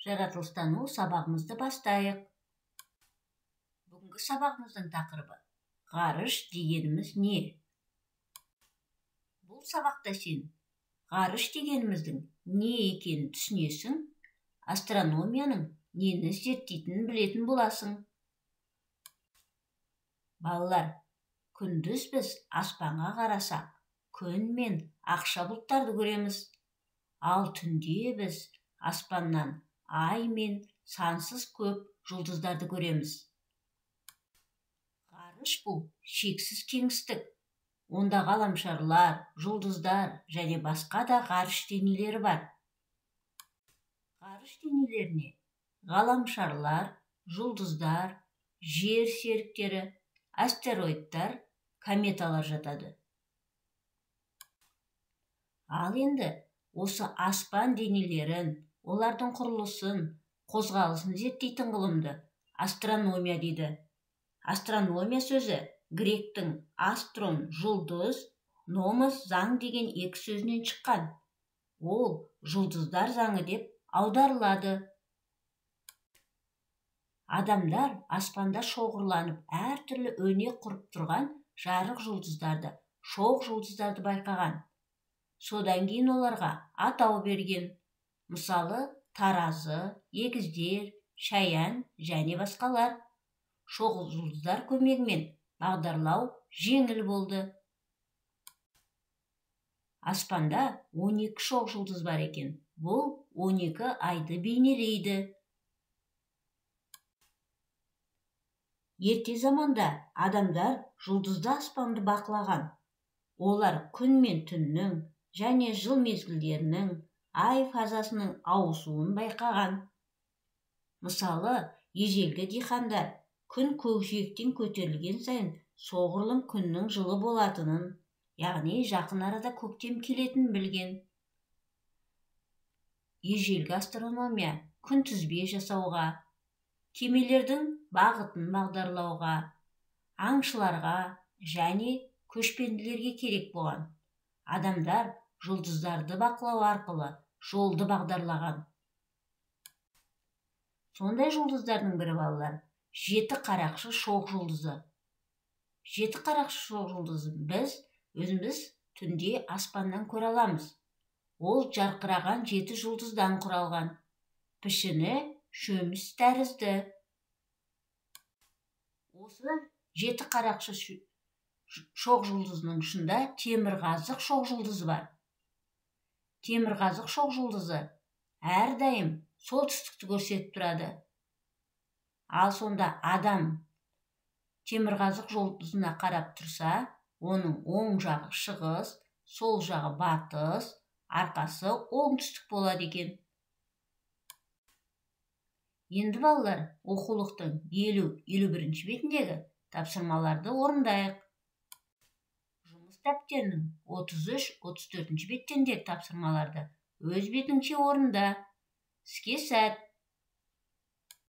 Жаратылыстану сабағымызды бастайық. Бүгінгі сабағымыздың тақырыбы ғарыш дегеніміз не? Бұл сабақта сен ғарыш дегеніміздің не екенін түсінесің, астрономияның нені зерттейтінін білетін боласың. Балалар, күндіз біз аспанға қарасақ, күн мен ақша бұлттарды көреміз. Ал түнде біз аспаннан ай мен сансыз көп жұлдыздарды көреміз. Ғарыш бұл шексіз кеңістік. Онда ғаламшарлар, жұлдыздар және басқа да ғарыш денелері бар. Ғарыш денелеріне ғаламшарлар, жұлдыздар, жер серіктері, астероидтар, кометалар жатады. Ал енді осы аспан денелерін, олардың құрылысын, қозғалысын зерттейтін ғылымды астрономия дейді. Астрономия сөзі гректің астрон жұлдыз, номос заң деген екі сөзінен шыққан. Ол жұлдыздар заңы деп аударылады. Адамдар аспанда шоғырланып әртүрлі өне құрып тұрған жарық жұлдыздарды, шоқ жұлдыздарды байқаған. Содан кейін оларға атау берген. Мысалы, таразы, егіздер, шаян және басқалар. Шоқ жұлдыздар көмегімен бағдарлау жеңіл болды. Аспанда 12 шоқ жұлдыз бар екен. Бұл 12 айды бейнелейді. Ерте заманда адамдар жұлдызды аспанды бақылаған. Олар күн мен түннің және жыл мезгілдерінің, ай фазасының ауысуын байқаған. Мысалы, ежелгі диқандар күн көкжиектен көтерілген сайын соғұрлым күннің жылы болатынын, яғни жақын арада көктем келетінін білген. Ежелгі астрономия күнтізбе жасауға, кемелердің бағытын бағдарлауға, аңшыларға және көшпенділерге керек болған. Адамдар жұлдыздарды бақылау арқылы жолды бағдарлаған. Сондай жұлдыздардың бірі балалар, жеті қарақшы шоқ жұлдызы. Жеті қарақшы шоқ жұлдызы біз өзіміз түнде аспаннан көре аламыз. Ол жарқыраған жеті жұлдыздан құралған. Пішіні шөміс тәрізді. Осы жеті қарақшы шоқ жұлдызының ұшында темірқазық шоқ жұлдызы бар. Темірқазық шоқ жұлдызы әрдайым солтүстікті көрсетіп тұрады. Ал сонда адам темірқазық жұлдызына қарап тұрса, оның оң жағы шығыс, сол жағы батыс, арқасы оңтүстік болады екен. Енді балалар, оқулықтың 50-51 бетіндегі тапсырмаларды орындайық. Жұмыс дәптерінің 33-34 беттендегі тапсырмаларды өз бетіңше орында. Іске сәт!